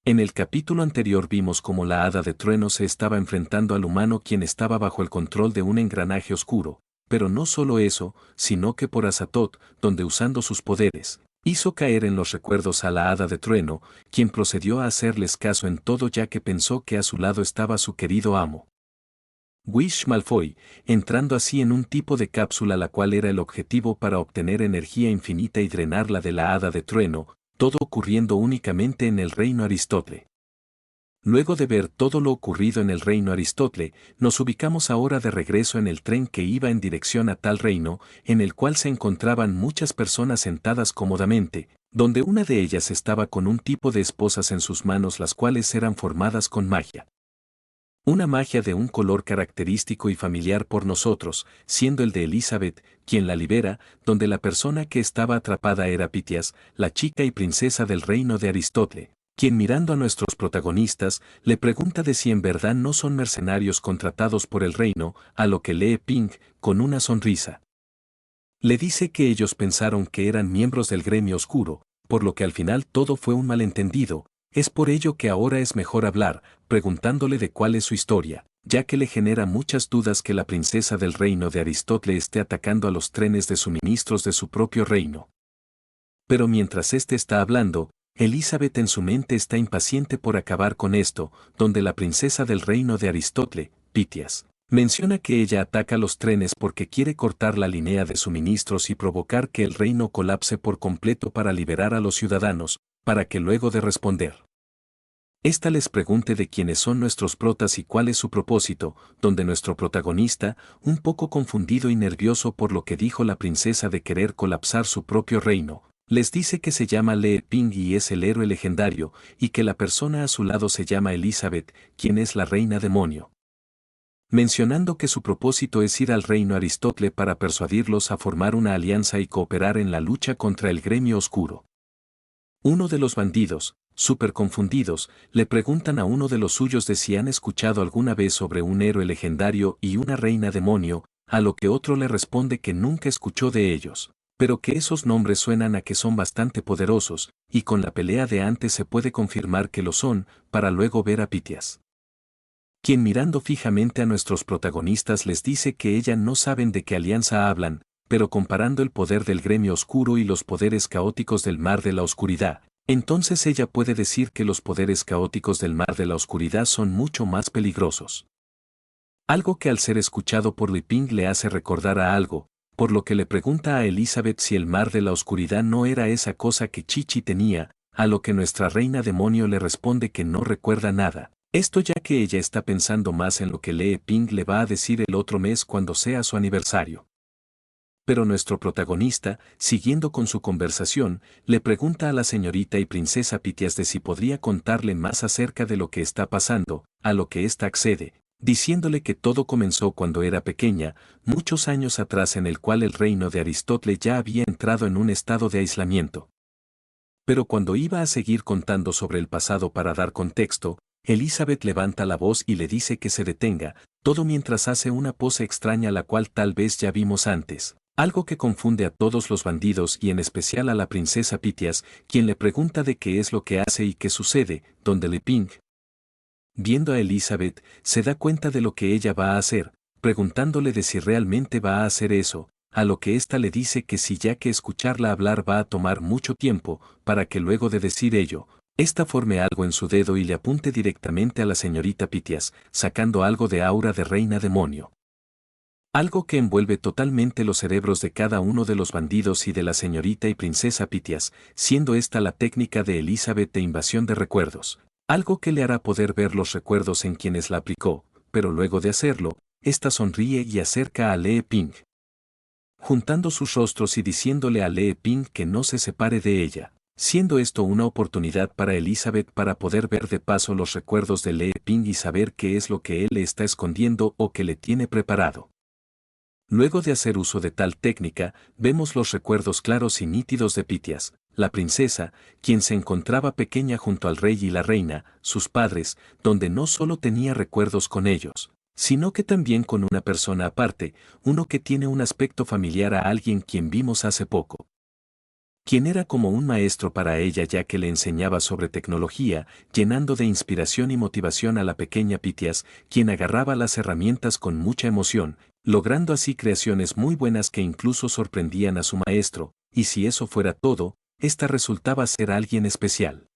En el capítulo anterior vimos cómo la hada de trueno se estaba enfrentando al humano quien estaba bajo el control de un engranaje oscuro, pero no solo eso, sino que por Azatoth, donde usando sus poderes, hizo caer en los recuerdos a la hada de trueno, quien procedió a hacerles caso en todo ya que pensó que a su lado estaba su querido amo. Wish Malfoy, entrando así en un tipo de cápsula la cual era el objetivo para obtener energía infinita y drenarla de la hada de trueno, todo ocurriendo únicamente en el reino Aristotle. Luego de ver todo lo ocurrido en el reino Aristotle, nos ubicamos ahora de regreso en el tren que iba en dirección a tal reino, en el cual se encontraban muchas personas sentadas cómodamente, donde una de ellas estaba con un tipo de esposas en sus manos las cuales eran formadas con magia. Una magia de un color característico y familiar por nosotros, siendo el de Elizabeth, quien la libera, donde la persona que estaba atrapada era Pitias, la chica y princesa del reino de Aristotle, quien mirando a nuestros protagonistas, le pregunta de si en verdad no son mercenarios contratados por el reino, a lo que lee Pink, con una sonrisa. Le dice que ellos pensaron que eran miembros del gremio oscuro, por lo que al final todo fue un malentendido. Es por ello que ahora es mejor hablar, preguntándole de cuál es su historia, ya que le genera muchas dudas que la princesa del reino de Aristótle esté atacando a los trenes de suministros de su propio reino. Pero mientras éste está hablando, Elizabeth en su mente está impaciente por acabar con esto, donde la princesa del reino de Aristótle, Pitias, menciona que ella ataca los trenes porque quiere cortar la línea de suministros y provocar que el reino colapse por completo para liberar a los ciudadanos, para que luego de responder, esta les pregunte de quiénes son nuestros protas y cuál es su propósito, donde nuestro protagonista, un poco confundido y nervioso por lo que dijo la princesa de querer colapsar su propio reino, les dice que se llama Lee Ping y es el héroe legendario, y que la persona a su lado se llama Elizabeth, quien es la reina demonio. Mencionando que su propósito es ir al reino Aristotle para persuadirlos a formar una alianza y cooperar en la lucha contra el gremio oscuro. Uno de los bandidos, súper confundidos, le preguntan a uno de los suyos de si han escuchado alguna vez sobre un héroe legendario y una reina demonio, a lo que otro le responde que nunca escuchó de ellos, pero que esos nombres suenan a que son bastante poderosos, y con la pelea de antes se puede confirmar que lo son, para luego ver a Pitias, quien mirando fijamente a nuestros protagonistas les dice que ella no saben de qué alianza hablan, pero comparando el poder del gremio oscuro y los poderes caóticos del mar de la oscuridad, entonces ella puede decir que los poderes caóticos del mar de la oscuridad son mucho más peligrosos. Algo que al ser escuchado por Liping le hace recordar a algo, por lo que le pregunta a Elizabeth si el mar de la oscuridad no era esa cosa que Chichi tenía, a lo que nuestra reina demonio le responde que no recuerda nada. Esto ya que ella está pensando más en lo que Lee Ping le va a decir el otro mes cuando sea su aniversario. Pero nuestro protagonista, siguiendo con su conversación, le pregunta a la señorita y princesa Pitias de si podría contarle más acerca de lo que está pasando, a lo que ésta accede, diciéndole que todo comenzó cuando era pequeña, muchos años atrás en el cual el reino de Aristótle ya había entrado en un estado de aislamiento. Pero cuando iba a seguir contando sobre el pasado para dar contexto, Elizabeth levanta la voz y le dice que se detenga, todo mientras hace una pose extraña la cual tal vez ya vimos antes. Algo que confunde a todos los bandidos y en especial a la princesa Pitias, quien le pregunta de qué es lo que hace y qué sucede, donde Liping, viendo a Elizabeth, se da cuenta de lo que ella va a hacer, preguntándole de si realmente va a hacer eso, a lo que ésta le dice que si ya que escucharla hablar va a tomar mucho tiempo, para que luego de decir ello, ésta forme algo en su dedo y le apunte directamente a la señorita Pitias, sacando algo de aura de reina demonio. Algo que envuelve totalmente los cerebros de cada uno de los bandidos y de la señorita y princesa Pitias, siendo esta la técnica de Elizabeth de invasión de recuerdos. Algo que le hará poder ver los recuerdos en quienes la aplicó, pero luego de hacerlo, ésta sonríe y acerca a Lee Ping, juntando sus rostros y diciéndole a Lee Ping que no se separe de ella, siendo esto una oportunidad para Elizabeth para poder ver de paso los recuerdos de Lee Ping y saber qué es lo que él le está escondiendo o que le tiene preparado. Luego de hacer uso de tal técnica, vemos los recuerdos claros y nítidos de Pitias, la princesa, quien se encontraba pequeña junto al rey y la reina, sus padres, donde no solo tenía recuerdos con ellos, sino que también con una persona aparte, uno que tiene un aspecto familiar a alguien quien vimos hace poco. quien era como un maestro para ella ya que le enseñaba sobre tecnología, llenando de inspiración y motivación a la pequeña Pitias, quien agarraba las herramientas con mucha emoción, logrando así creaciones muy buenas que incluso sorprendían a su maestro, y si eso fuera todo, esta resultaba ser alguien especial.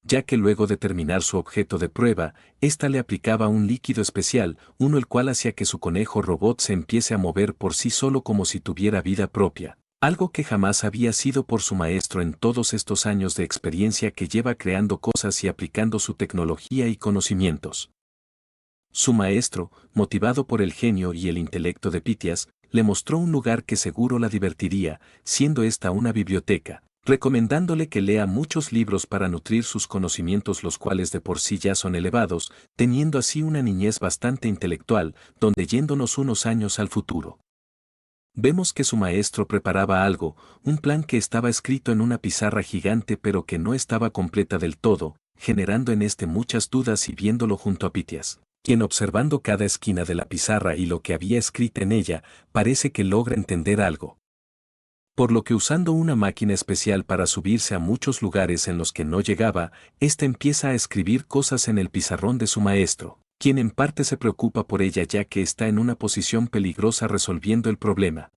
Ya que luego de terminar su objeto de prueba, ésta le aplicaba un líquido especial, uno el cual hacía que su conejo robot se empiece a mover por sí solo como si tuviera vida propia. Algo que jamás había sido por su maestro en todos estos años de experiencia que lleva creando cosas y aplicando su tecnología y conocimientos. Su maestro, motivado por el genio y el intelecto de Pitias, le mostró un lugar que seguro la divertiría, siendo esta una biblioteca, recomendándole que lea muchos libros para nutrir sus conocimientos los cuales de por sí ya son elevados, teniendo así una niñez bastante intelectual, donde yéndonos unos años al futuro. Vemos que su maestro preparaba algo, un plan que estaba escrito en una pizarra gigante pero que no estaba completa del todo, generando en este muchas dudas y viéndolo junto a Pitias, quien observando cada esquina de la pizarra y lo que había escrito en ella, parece que logra entender algo. Por lo que usando una máquina especial para subirse a muchos lugares en los que no llegaba, ésta empieza a escribir cosas en el pizarrón de su maestro, quien en parte se preocupa por ella ya que está en una posición peligrosa resolviendo el problema.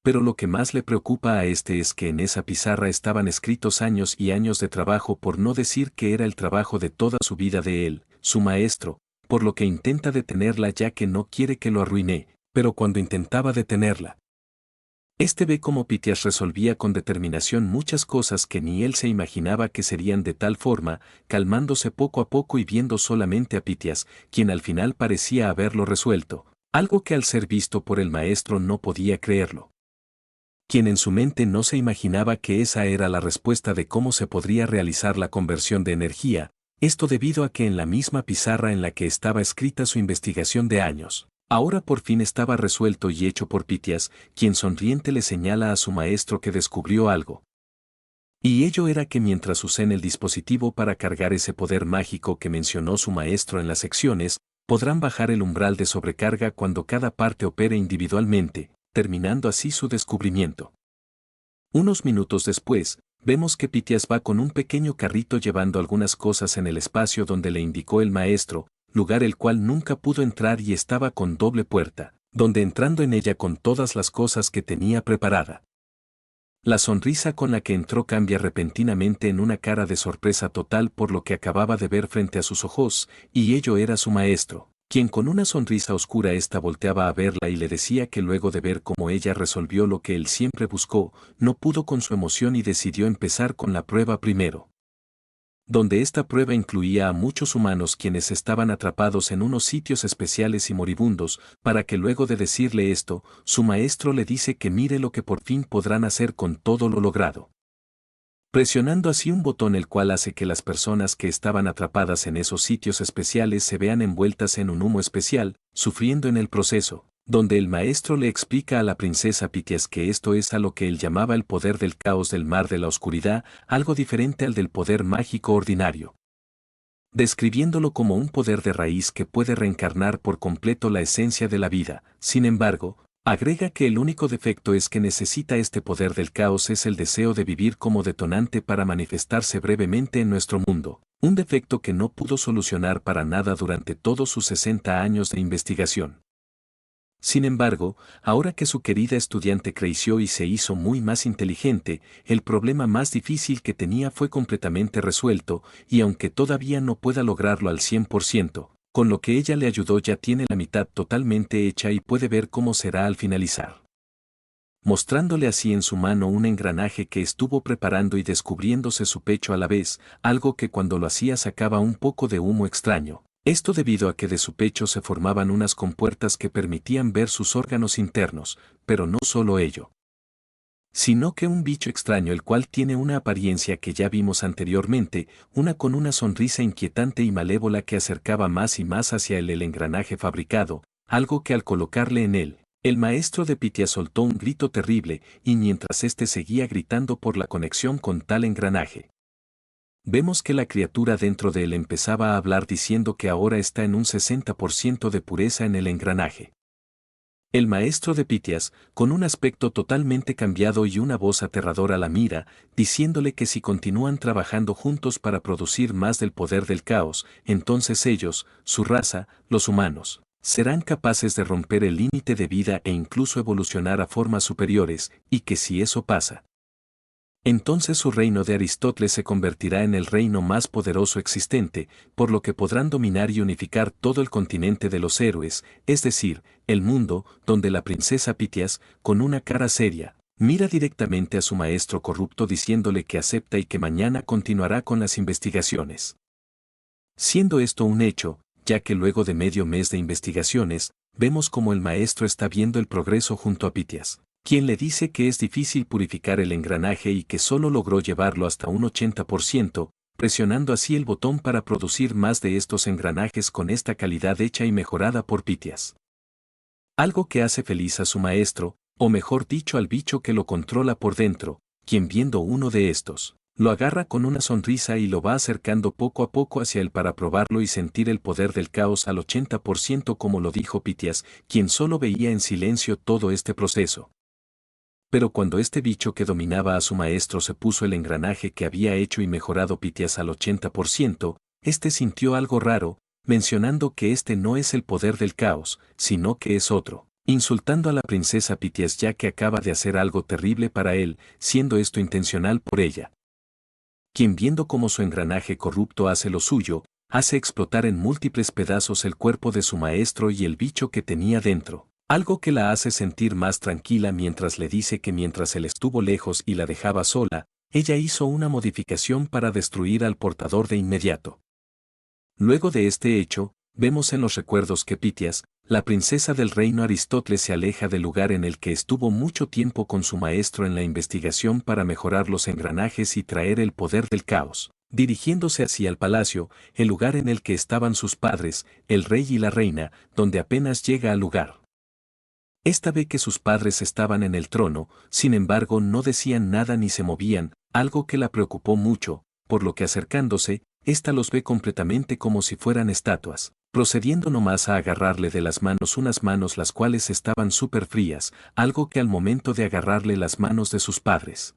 Pero lo que más le preocupa a este es que en esa pizarra estaban escritos años y años de trabajo por no decir que era el trabajo de toda su vida de él, su maestro, por lo que intenta detenerla ya que no quiere que lo arruine, pero cuando intentaba detenerla, este ve cómo Pitias resolvía con determinación muchas cosas que ni él se imaginaba que serían de tal forma, calmándose poco a poco y viendo solamente a Pitias, quien al final parecía haberlo resuelto, algo que al ser visto por el maestro no podía creerlo. Quien en su mente no se imaginaba que esa era la respuesta de cómo se podría realizar la conversión de energía, esto debido a que en la misma pizarra en la que estaba escrita su investigación de años, ahora por fin estaba resuelto y hecho por Pitias, quien sonriente le señala a su maestro que descubrió algo. Y ello era que mientras usen el dispositivo para cargar ese poder mágico que mencionó su maestro en las secciones, podrán bajar el umbral de sobrecarga cuando cada parte opere individualmente, terminando así su descubrimiento. Unos minutos después, vemos que Pitias va con un pequeño carrito llevando algunas cosas en el espacio donde le indicó el maestro, lugar el cual nunca pudo entrar y estaba con doble puerta, donde entrando en ella con todas las cosas que tenía preparada. La sonrisa con la que entró cambia repentinamente en una cara de sorpresa total por lo que acababa de ver frente a sus ojos, y ello era su maestro, quien con una sonrisa oscura ésta volteaba a verla y le decía que luego de ver cómo ella resolvió lo que él siempre buscó, no pudo con su emoción y decidió empezar con la prueba primero. Donde esta prueba incluía a muchos humanos quienes estaban atrapados en unos sitios especiales y moribundos, para que luego de decirle esto, su maestro le dice que mire lo que por fin podrán hacer con todo lo logrado. Presionando así un botón el cual hace que las personas que estaban atrapadas en esos sitios especiales se vean envueltas en un humo especial, sufriendo en el proceso, donde el maestro le explica a la princesa Pitias que esto es a lo que él llamaba el poder del caos del mar de la oscuridad, algo diferente al del poder mágico ordinario, describiéndolo como un poder de raíz que puede reencarnar por completo la esencia de la vida. Sin embargo, agrega que el único defecto es que necesita este poder del caos es el deseo de vivir como detonante para manifestarse brevemente en nuestro mundo, un defecto que no pudo solucionar para nada durante todos sus 60 años de investigación. Sin embargo, ahora que su querida estudiante creció y se hizo muy más inteligente, el problema más difícil que tenía fue completamente resuelto, y aunque todavía no pueda lograrlo al 100%, con lo que ella le ayudó ya tiene la mitad totalmente hecha y puede ver cómo será al finalizar. Mostrándole así en su mano un engranaje que estuvo preparando y descubriéndose su pecho a la vez, algo que cuando lo hacía sacaba un poco de humo extraño. Esto debido a que de su pecho se formaban unas compuertas que permitían ver sus órganos internos, pero no solo ello, sino que un bicho extraño el cual tiene una apariencia que ya vimos anteriormente, una con una sonrisa inquietante y malévola que acercaba más y más hacia él el engranaje fabricado, algo que al colocarle en él, el maestro de Pitias soltó un grito terrible, y mientras éste seguía gritando por la conexión con tal engranaje, vemos que la criatura dentro de él empezaba a hablar diciendo que ahora está en un 60% de pureza en el engranaje. El maestro de Pitias, con un aspecto totalmente cambiado y una voz aterradora la mira, diciéndole que si continúan trabajando juntos para producir más del poder del caos, entonces ellos, su raza, los humanos, serán capaces de romper el límite de vida e incluso evolucionar a formas superiores, y que si eso pasa, entonces su reino de Aristóteles se convertirá en el reino más poderoso existente, por lo que podrán dominar y unificar todo el continente de los héroes, es decir, el mundo, donde la princesa Pitias, con una cara seria, mira directamente a su maestro corrupto diciéndole que acepta y que mañana continuará con las investigaciones. Siendo esto un hecho, ya que luego de medio mes de investigaciones, vemos como el maestro está viendo el progreso junto a Pitias, quien le dice que es difícil purificar el engranaje y que solo logró llevarlo hasta un 80%, presionando así el botón para producir más de estos engranajes con esta calidad hecha y mejorada por Pitias. Algo que hace feliz a su maestro, o mejor dicho al bicho que lo controla por dentro, quien viendo uno de estos, lo agarra con una sonrisa y lo va acercando poco a poco hacia él para probarlo y sentir el poder del caos al 80% como lo dijo Pitias, quien solo veía en silencio todo este proceso. Pero cuando este bicho que dominaba a su maestro se puso el engranaje que había hecho y mejorado Pitias al 80%, este sintió algo raro, mencionando que este no es el poder del caos, sino que es otro, insultando a la princesa Pitias ya que acaba de hacer algo terrible para él, siendo esto intencional por ella. Quien viendo cómo su engranaje corrupto hace lo suyo, hace explotar en múltiples pedazos el cuerpo de su maestro y el bicho que tenía dentro. Algo que la hace sentir más tranquila mientras le dice que mientras él estuvo lejos y la dejaba sola, ella hizo una modificación para destruir al portador de inmediato. Luego de este hecho, vemos en los recuerdos que Pitias, la princesa del reino Aristóteles se aleja del lugar en el que estuvo mucho tiempo con su maestro en la investigación para mejorar los engranajes y traer el poder del caos, dirigiéndose hacia el palacio, el lugar en el que estaban sus padres, el rey y la reina, donde apenas llega al lugar. Esta ve que sus padres estaban en el trono, sin embargo no decían nada ni se movían, algo que la preocupó mucho, por lo que acercándose, ésta los ve completamente como si fueran estatuas, procediendo nomás a agarrarle de las manos unas manos las cuales estaban súper frías, algo que al momento de agarrarle las manos de sus padres,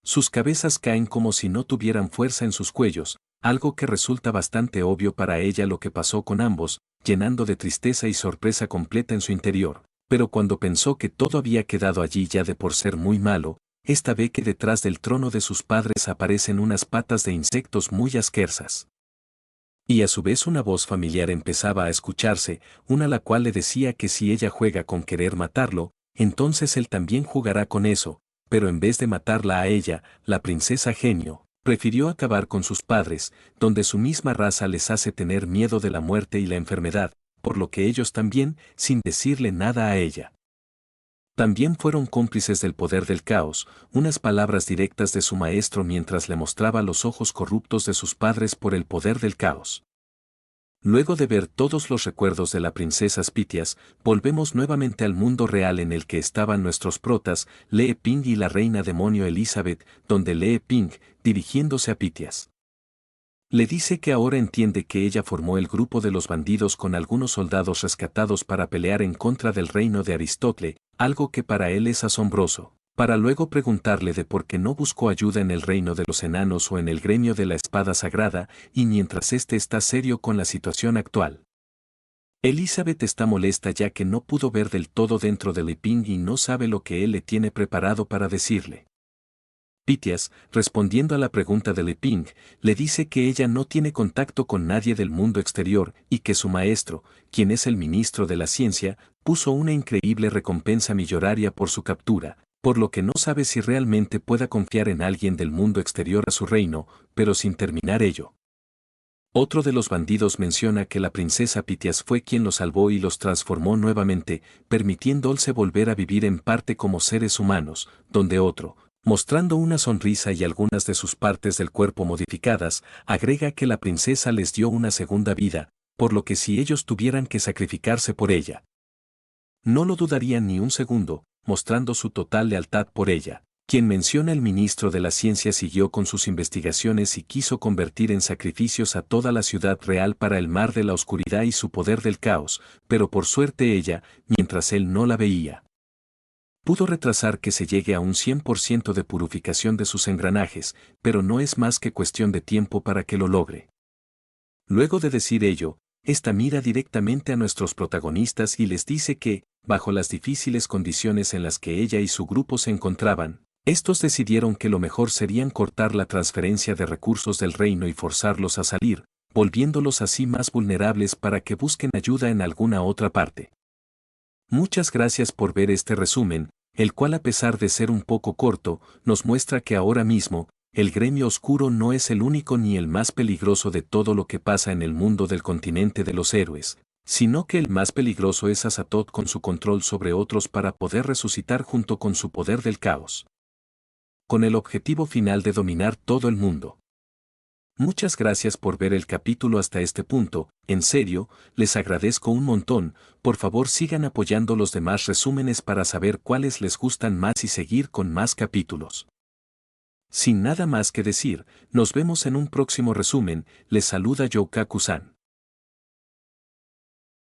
sus cabezas caen como si no tuvieran fuerza en sus cuellos, algo que resulta bastante obvio para ella lo que pasó con ambos, llenando de tristeza y sorpresa completa en su interior. Pero cuando pensó que todo había quedado allí ya de por ser muy malo, esta ve que detrás del trono de sus padres aparecen unas patas de insectos muy asquerosas. Y a su vez una voz familiar empezaba a escucharse, una la cual le decía que si ella juega con querer matarlo, entonces él también jugará con eso, pero en vez de matarla a ella, la princesa genio, prefirió acabar con sus padres, donde su misma raza les hace tener miedo de la muerte y la enfermedad, por lo que ellos también, sin decirle nada a ella, también fueron cómplices del poder del caos, unas palabras directas de su maestro mientras le mostraba los ojos corruptos de sus padres por el poder del caos. Luego de ver todos los recuerdos de la princesa Pitias, volvemos nuevamente al mundo real en el que estaban nuestros protas, Lee Ping y la reina demonio Elizabeth, donde Lee Ping, dirigiéndose a Pitias, le dice que ahora entiende que ella formó el grupo de los bandidos con algunos soldados rescatados para pelear en contra del reino de Aristóteles, algo que para él es asombroso, para luego preguntarle de por qué no buscó ayuda en el reino de los enanos o en el gremio de la espada sagrada, y mientras este está serio con la situación actual. Elizabeth está molesta ya que no pudo ver del todo dentro de Li Ping y no sabe lo que él le tiene preparado para decirle. Pitias, respondiendo a la pregunta de Li Ping, le dice que ella no tiene contacto con nadie del mundo exterior y que su maestro, quien es el ministro de la ciencia, puso una increíble recompensa millonaria por su captura, por lo que no sabe si realmente pueda confiar en alguien del mundo exterior a su reino, pero sin terminar ello. Otro de los bandidos menciona que la princesa Pitias fue quien los salvó y los transformó nuevamente, permitiéndose volver a vivir en parte como seres humanos, donde otro, mostrando una sonrisa y algunas de sus partes del cuerpo modificadas, agrega que la princesa les dio una segunda vida, por lo que si ellos tuvieran que sacrificarse por ella, no lo dudarían ni un segundo, mostrando su total lealtad por ella. Quien menciona el ministro de la ciencia siguió con sus investigaciones y quiso convertir en sacrificios a toda la ciudad real para el mar de la oscuridad y su poder del caos, pero por suerte ella, mientras él no la veía, pudo retrasar que se llegue a un 100% de purificación de sus engranajes, pero no es más que cuestión de tiempo para que lo logre. Luego de decir ello, esta mira directamente a nuestros protagonistas y les dice que, bajo las difíciles condiciones en las que ella y su grupo se encontraban, estos decidieron que lo mejor sería cortar la transferencia de recursos del reino y forzarlos a salir, volviéndolos así más vulnerables para que busquen ayuda en alguna otra parte. Muchas gracias por ver este resumen, el cual a pesar de ser un poco corto, nos muestra que ahora mismo, el gremio oscuro no es el único ni el más peligroso de todo lo que pasa en el mundo del continente de los héroes, sino que el más peligroso es Azathoth con su control sobre otros para poder resucitar junto con su poder del caos, con el objetivo final de dominar todo el mundo. Muchas gracias por ver el capítulo hasta este punto, en serio, les agradezco un montón, por favor sigan apoyando los demás resúmenes para saber cuáles les gustan más y seguir con más capítulos. Sin nada más que decir, nos vemos en un próximo resumen, les saluda Youkaku-san.